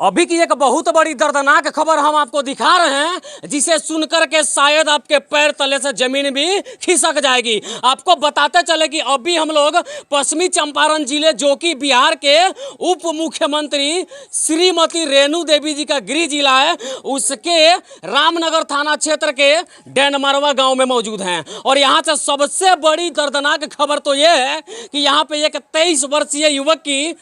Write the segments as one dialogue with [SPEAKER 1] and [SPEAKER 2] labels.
[SPEAKER 1] अभी की एक बहुत बड़ी दर्दनाक खबर हम आपको दिखा रहे हैं, जिसे सुनकर के शायद आपके पैर तले से जमीन भी खिसक जाएगी। आपको बताते चले कि अभी हम लोग पश्चिमी चंपारण जिले जो कि बिहार के उप मुख्यमंत्री श्रीमती रेणु देवी जी का गृह जिला है, उसके रामनगर थाना क्षेत्र के डेनमरवा गांव में मौजूद हैं। और यहाँ से सबसे बड़ी दर्दनाक खबर तो यह है कि यहाँ पे एक 23 वर्षीय युवक की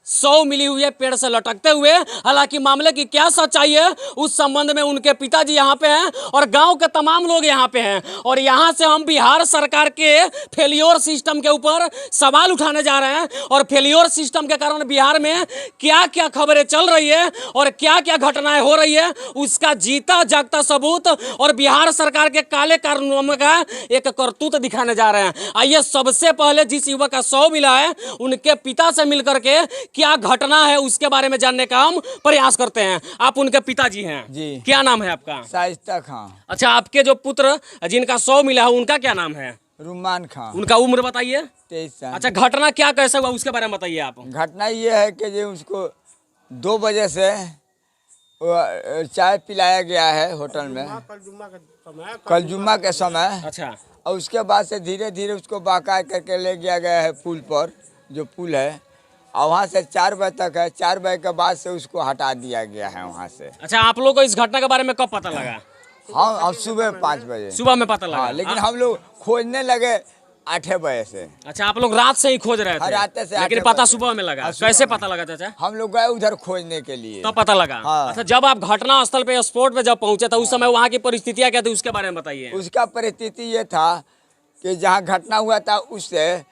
[SPEAKER 1] सौ मिली हुई है पेड़ से लटकते हुए। हालांकि मामले की क्या सच्चाई है उस संबंध में उनके पिताजी यहाँ पे हैं और गांव के तमाम लोग यहाँ पे हैं। और यहाँ से हम बिहार सरकार के फेलियोर सिस्टम के ऊपर सवाल उठाने जा रहे हैं और फेलियोर सिस्टम के कारण बिहार में क्या क्या खबरें चल रही है और क्या क्या घटनाएं हो रही है उसका जीता जागता सबूत और बिहार सरकार के काले कारनामों का एक करतूत दिखाने जा रहे हैं। आइए सबसे पहले जिस युवक का सौ मिला है उनके पिता से मिलकर के क्या घटना है उसके बारे में जानने का हम प्रयास करते हैं। आप उनके पिताजी हैं जी? क्या नाम है आपका?
[SPEAKER 2] शाइस्ता खां।
[SPEAKER 1] अच्छा, आपके जो पुत्र जिनका 100 मिला है उनका क्या नाम है?
[SPEAKER 2] रुमान खां।
[SPEAKER 1] उनका उम्र बताइए।
[SPEAKER 2] 23 साल।
[SPEAKER 1] अच्छा, घटना क्या कैसे हुआ उसके बारे में बताइए आप।
[SPEAKER 2] घटना ये है कि जो उसको 2 बजे से चाय पिलाया गया है होटल में कल जुम्मा के समय।
[SPEAKER 1] अच्छा।
[SPEAKER 2] और उसके बाद से धीरे धीरे उसको बाकायदा करके ले गया है पुल पर, जो पुल है, और वहाँ से 4 बजे तक है। 4 बजे के बाद से उसको हटा दिया गया है वहाँ से।
[SPEAKER 1] अच्छा, आप लोग को इस घटना के बारे में कब पता लगा?
[SPEAKER 2] हम सुबह 5 बजे
[SPEAKER 1] सुबह में पता लगा।
[SPEAKER 2] हाँ, लेकिन हम लोग खोजने लगे 8 बजे से।
[SPEAKER 1] अच्छा, आप लोग रात से ही खोज रहे थे?
[SPEAKER 2] रात से,
[SPEAKER 1] लेकिन पता सुबह में लगा। कैसे पता लगा चाचा?
[SPEAKER 2] हम लोग गए उधर खोजने के लिए,
[SPEAKER 1] तो पता लगा।
[SPEAKER 2] हाँ।
[SPEAKER 1] अच्छा, जब आप घटना स्थल पे स्पॉट पे जब पहुंचे था उस समय वहाँ की परिस्थितियाँ क्या थी उसके बारे में बताइए।
[SPEAKER 2] उसका परिस्थिति ये था कि जहाँ घटना हुआ था उससे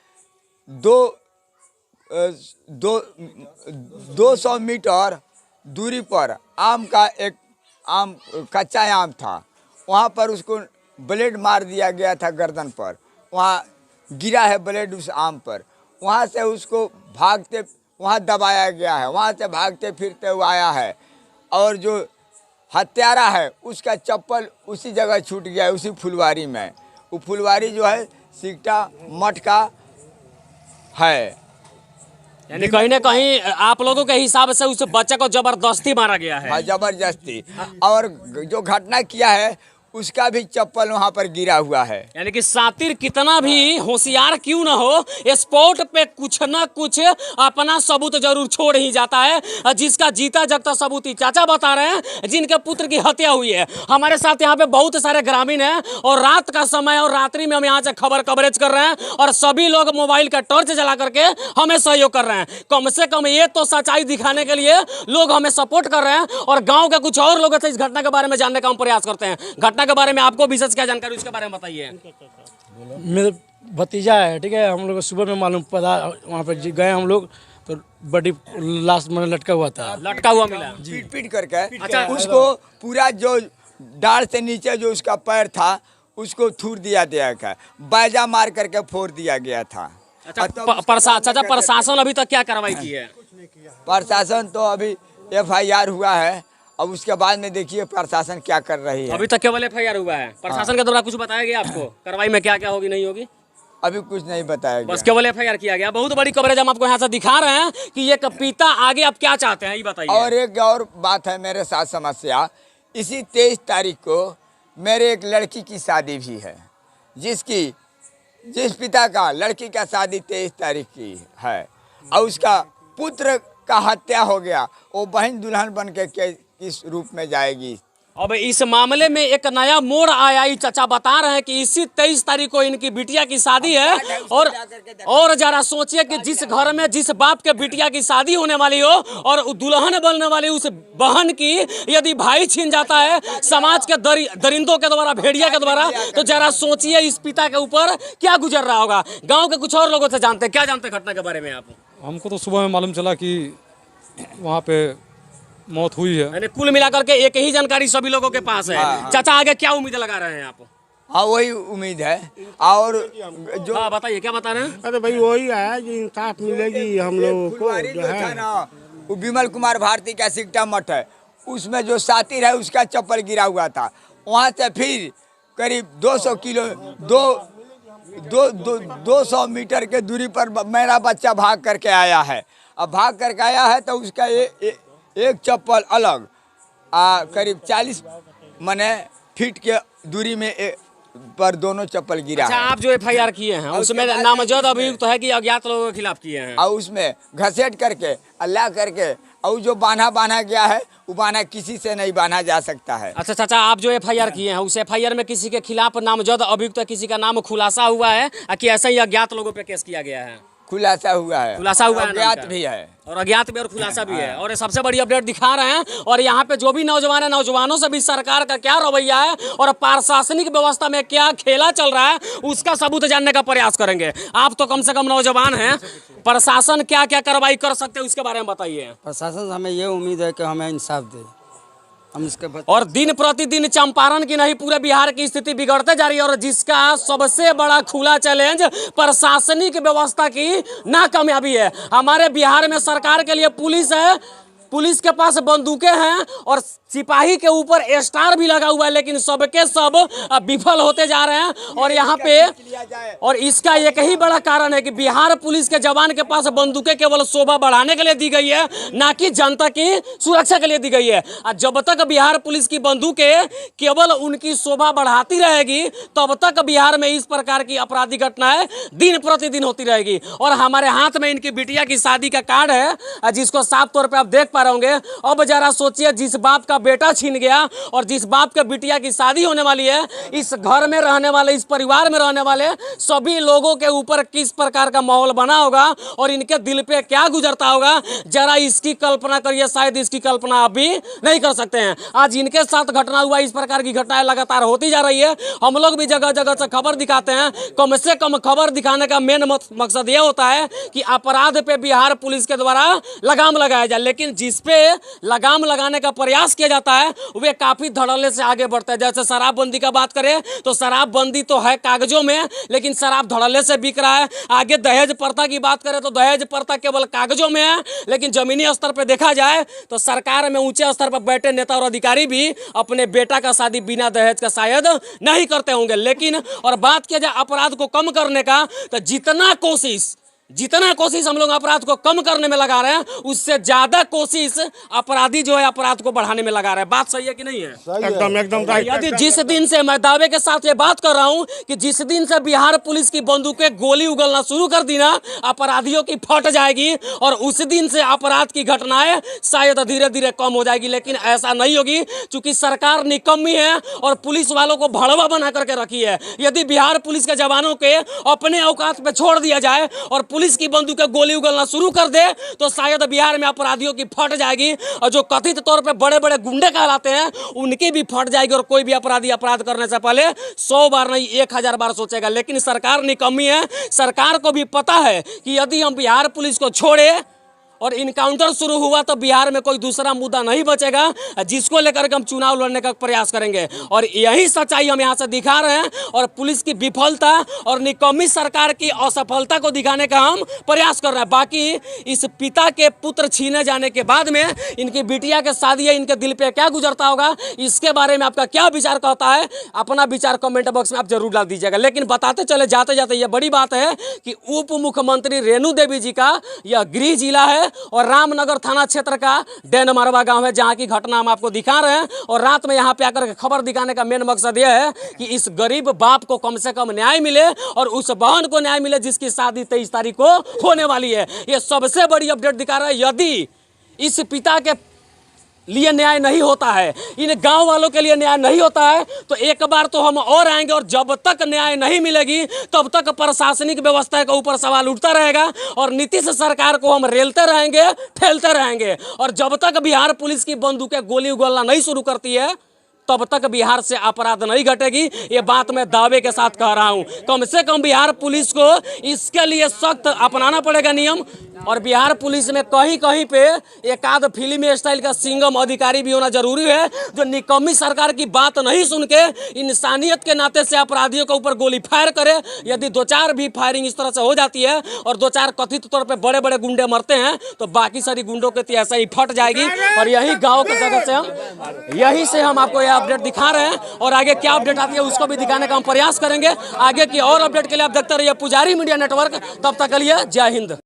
[SPEAKER 2] 200 मीटर दूरी पर आम का एक कच्चा आम था। वहाँ पर उसको ब्लेड मार दिया गया था गर्दन पर। वहाँ गिरा है ब्लेड उस आम पर। वहाँ से उसको भागते वहाँ दबाया गया है। वहाँ से भागते फिरते हुआ आया है और जो हत्यारा है उसका चप्पल उसी जगह छूट गया है, उसी फुलवारी में। वो फुलवारी जो है सिकटा मठ का है।
[SPEAKER 1] यानी कहीं ना कहीं आप लोगों के हिसाब से उस बच्चे को जबरदस्ती मारा गया है।
[SPEAKER 2] हाँ, जबरदस्ती। और जो घटना किया है उसका भी चप्पल वहाँ पर गिरा हुआ है।
[SPEAKER 1] यानी कि सातिर कितना भी होशियार क्यों ना हो, स्पॉट पे कुछ ना कुछ अपना सबूत जरूर छोड़ ही जाता है, जिसका जीता जगता सबूत ही चाचा बता रहे हैं जिनके पुत्र की हत्या हुई है। हमारे साथ यहाँ पे बहुत सारे ग्रामीण हैं और रात का समय और रात्रि में हम यहाँ से खबर कवरेज कर रहे हैं और सभी लोग मोबाइल का टॉर्च जला करके हमें सहयोग कर रहे हैं। कम से कम ये तो सच्चाई दिखाने के लिए लोग हमें सपोर्ट कर रहे हैं और गाँव के कुछ और लोग इस घटना के बारे में जानने का हम प्रयास करते हैं। घटना के बारे में आपको विशेष क्या जानकारी उसके बारे में बताइए।
[SPEAKER 3] मेरा भतीजा है, ठीक है। हम लोग को सुबह में मालूम पड़ा, वहाँ पर गए हम लोग तो बड़ी लाश में लटका हुआ था।
[SPEAKER 1] लटका हुआ मिला
[SPEAKER 2] पीट करके।
[SPEAKER 1] अच्छा,
[SPEAKER 2] उसको पूरा जो डाल से नीचे जो उसका पैर था उसको थूर दिया गया, बाजा मार करके फोड़ दिया गया था।
[SPEAKER 1] अच्छा, प्रशासन अभी तक क्या कार्रवाई की है?
[SPEAKER 2] प्रशासन तो अभी FIR हुआ है। अब उसके बाद में देखिए प्रशासन क्या कर रही है।
[SPEAKER 1] अभी तक केवल FIR हुआ है। प्रशासन के द्वारा कुछ बताया गया आपको कार्रवाई में क्या क्या होगी नहीं होगी?
[SPEAKER 2] अभी कुछ नहीं बताया गया,
[SPEAKER 1] बस केवल FIR किया गया। बहुत बड़ी कवरेज हम आपको यहाँ से दिखा रहे हैं कि एक पिता आगे आप क्या चाहते हैं ये बताइए।
[SPEAKER 2] और एक और बात है मेरे साथ समस्या। इसी 23 तारीख को मेरे एक लड़की की शादी भी है, जिस पिता का लड़की का शादी 23 तारीख की है और उसका पुत्र का हत्या हो गया। वो बहन दुल्हन बन के किस रूप में जाएगी?
[SPEAKER 1] अब इस मामले में एक नया मोड़ आया। चाचा बता रहे हैं कि इसी 23 तारीख को इनकी बिटिया की शादी है और जरा सोचिए कि जिस घर में जिस बाप के बिटिया की शादी होने वाली हो और दुल्हन बनने वाली उस बहन की यदि भाई छीन जाता है समाज के दरिंदों के द्वारा, भेड़िया के द्वारा, तो जरा सोचिए इस पिता के ऊपर क्या गुजर रहा होगा। गाँव के कुछ और लोगों से जानते हैं, क्या जानते हैं घटना के बारे में आप?
[SPEAKER 4] हमको तो सुबह में मालूम चला कि वहाँ पे मौत हुई है।
[SPEAKER 1] यानी कुल मिलाकर के एक ही जानकारी सभी लोगों के पास है।
[SPEAKER 2] हाँ।
[SPEAKER 1] चाचा आगे क्या उम्मीद लगा रहे हैं आप?
[SPEAKER 2] हाँ, वही उम्मीद है। और जो
[SPEAKER 1] हाँ बताइए, क्या बता रहे हैं?
[SPEAKER 5] अरे भाई वही है कि इंसाफ मिलेगी हम लोगों को।
[SPEAKER 2] जो है ना, वो विमल कुमार भारती का सिकटा मठ है, उसमें जो सातिर है उसका चप्पल गिरा हुआ था। वहाँ से फिर करीब 200 मीटर के दूरी पर मेरा बच्चा भाग करके आया है। अब भाग करके आया है तो उसका एक चप्पल अलग करीब 40 मने फीट के दूरी में पर दोनों चप्पल गिरा
[SPEAKER 1] अच्छा,
[SPEAKER 2] है।
[SPEAKER 1] आप जो FIR किए हैं उसमें नामजद अभियुक्त है कि अज्ञात लोगों के खिलाफ किए हैं?
[SPEAKER 2] और उसमें घसेट करके अल्लाह करके और जो बांधा गया है वो बांधा किसी से नहीं बांधा जा सकता है।
[SPEAKER 1] अच्छा चाचा, आप जो FIR किए हैं उस FIR में किसी के खिलाफ नामजद अभियुक्त किसी का नाम खुलासा हुआ है कि ऐसे ही अज्ञात लोगों पे केस किया गया है?
[SPEAKER 2] खुलासा हुआ है,
[SPEAKER 1] खुलासा हुआ है,
[SPEAKER 2] अज्ञात भी है
[SPEAKER 1] और अज्ञात भी और खुलासा भी है। और ये सबसे बड़ी अपडेट दिखा रहे हैं। और यहाँ पे जो भी नौजवान है, नौजवानों से भी सरकार का क्या रवैया है और प्रशासनिक व्यवस्था में क्या खेला चल रहा है उसका सबूत जानने का प्रयास करेंगे। आप तो कम से कम नौजवान हैं, प्रशासन क्या क्या कार्रवाई कर सकते हैं उसके बारे में बताइए।
[SPEAKER 6] प्रशासन से हमें ये उम्मीद है कि हमें इंसाफ दे, हम इसके
[SPEAKER 1] और दिन प्रतिदिन चंपारण की नहीं पूरे बिहार की स्थिति बिगड़ते जा रही है और जिसका सबसे बड़ा खुला चैलेंज प्रशासनिक व्यवस्था की नाकामयाबी है। हमारे बिहार में सरकार के लिए पुलिस है, पुलिस के पास बंदूकें हैं और सिपाही के ऊपर स्टार भी लगा हुआ है, लेकिन सबके सब विफल होते जा रहे हैं। और यहाँ पे और इसका एक ही बड़ा कारण है कि बिहार पुलिस के जवान के पास बंदूकें केवल शोभा बढ़ाने के लिए दी गई है, ना कि जनता की सुरक्षा के लिए दी गई है। और जब तक बिहार पुलिस की बंदूकें केवल उनकी शोभा बढ़ाती रहेगी तब तक बिहार में इस प्रकार की आपराधिक घटनाएं दिन प्रतिदिन होती रहेगी। और हमारे हाथ में इनकी बिटिया की शादी का कार्ड है जिसको साफ तौर पर आप देख पा रहे होंगे। अब जरा सोचिए, जिस बाप का बेटा छीन गया और जिस बाप के बिटिया की शादी होने वाली है, इस घर में रहने वाले, इस परिवार में रहने वाले सभी लोगों के ऊपर किस प्रकार का माहौल बना होगा और इनके दिल पे क्या गुजरता होगा, जरा इसकी कल्पना करिए। शायद इसकी कल्पना आप भी नहीं कर सकते हैं। आज इनके साथ घटना हुआ, इस प्रकार की घटनाएं लगातार होती जा रही है। हम लोग भी जगह जगह से खबर दिखाते हैं। कम से कम खबर दिखाने का मेन मकसद यह होता है कि अपराध पे बिहार पुलिस के द्वारा लगाम लगाया जाए, लेकिन जिस पे लगाम लगाने का प्रयास किया जाता है वे काफी धड़ल्ले से आगे बढ़ते हैं। जैसे शराबबंदी का बात करें तो शराबबंदी तो है कागजों में, लेकिन शराब धड़ल्ले से बिक रहा है। आगे दहेज प्रथा की बात करें तो दहेज प्रथा केवल कागजों में है, लेकिन जमीनी स्तर पर देखा जाए तो सरकार में ऊंचे स्तर पर बैठे नेता और अधिकारी भी अपने बेटा का शादी बिना दहेज का शायद नहीं करते होंगे। लेकिन और बात किया जाए अपराध को कम करने का तो जितना कोशिश हम लोग अपराध को कम करने में लगा रहे हैं, उससे ज्यादा कोशिश अपराधी जो है अपराध को बढ़ाने में लगा रहे हैं। बात सही है कि नहीं है?
[SPEAKER 5] एकदम
[SPEAKER 1] यदि जिस दिन से मैं दावे के साथ ये बात कर रहा हूं कि जिस दिन से बिहार पुलिस की बंदूकें गोली उगलना शुरू कर दी ना, अपराधियों की फट जाएगी और उस दिन से अपराध की घटनाएं शायद धीरे धीरे कम हो जाएगी। लेकिन ऐसा नहीं होगी, क्योंकि सरकार निकम्मी है और पुलिस वालों को भड़वा बना करके रखी है। यदि बिहार पुलिस के जवानों के अपने औकात पे छोड़ दिया जाए और पुलिस की बंदूकें गोली उगलना शुरू कर दे तो शायद बिहार में अपराधियों की फट जाएगी और जो कथित तौर पे बड़े बड़े गुंडे कहलाते हैं उनकी भी फट जाएगी और कोई भी अपराधी अपराध करने से पहले 100 बार नहीं 1000 बार सोचेगा। लेकिन सरकार निकम्मी है। सरकार को भी पता है कि यदि हम बिहार पुलिस को छोड़े और इनकाउंटर शुरू हुआ तो बिहार में कोई दूसरा मुद्दा नहीं बचेगा जिसको लेकर के हम चुनाव लड़ने का प्रयास करेंगे। और यही सच्चाई हम यहाँ से दिखा रहे हैं और पुलिस की विफलता और निकम्मी सरकार की असफलता को दिखाने का हम प्रयास कर रहे हैं। बाकी इस पिता के पुत्र छीने जाने के बाद में इनकी बिटिया के शादी है, इनके दिल पे क्या गुजरता होगा, इसके बारे में आपका क्या विचार कहता है, अपना विचार कमेंट बॉक्स में आप जरूर डाल दीजिएगा। लेकिन बताते चले जाते जाते ये बड़ी बात है कि उप मुख्यमंत्री रेणु देवी जी का यह गृह जिला है और रामनगर थाना क्षेत्र का डेन मारवा गांव है, जहां की घटना हम आपको दिखा रहे हैं। और रात में यहां पे आकर के खबर दिखाने का मेन मकसद यह है कि इस गरीब बाप को कम से कम न्याय मिले और उस बहन को न्याय मिले जिसकी शादी 23 तारीख को होने वाली है। ये सबसे बड़ी अपडेट दिखा रहा है। यदि इस पिता के लिए न्याय नहीं होता है, इन गांव वालों के लिए न्याय नहीं होता है, तो एक बार तो हम और आएंगे और जब तक न्याय नहीं मिलेगी तब तक प्रशासनिक व्यवस्था के ऊपर सवाल उठता रहेगा और नीतीश सरकार को हम रेलते रहेंगे, ठेलते रहेंगे। और जब तक बिहार पुलिस की बंदूकें गोली उगलना नहीं शुरू करती है तब तक बिहार से अपराध नहीं घटेगी। ये बात मैं दावे के साथ कह रहा हूं। कम से कम बिहार पुलिस को इसके लिए सख्त अपनाना पड़ेगा नियम। और बिहार पुलिस में कहीं कहीं पे एक आध फिल्मी स्टाइल का सिंगम अधिकारी भी होना जरूरी है, जो निकम्मी सरकार की बात नहीं सुन के इंसानियत के नाते से अपराधियों के ऊपर गोली फायर करे। यदि 2-4 भी फायरिंग इस तरह से हो जाती है और 2-4 कथित तौर पे बड़े बड़े गुंडे मरते हैं तो बाकी सारी गुंडों के ऐसा ही फट जाएगी। और यही गाँव के जगह से हम आपको यह अपडेट दिखा रहे हैं और आगे क्या अपडेट आती है उसको भी दिखाने का हम प्रयास करेंगे। आगे की और अपडेट के लिए आप देखते रहिए पुजारी मीडिया नेटवर्क। तब तक के लिए जय हिंद।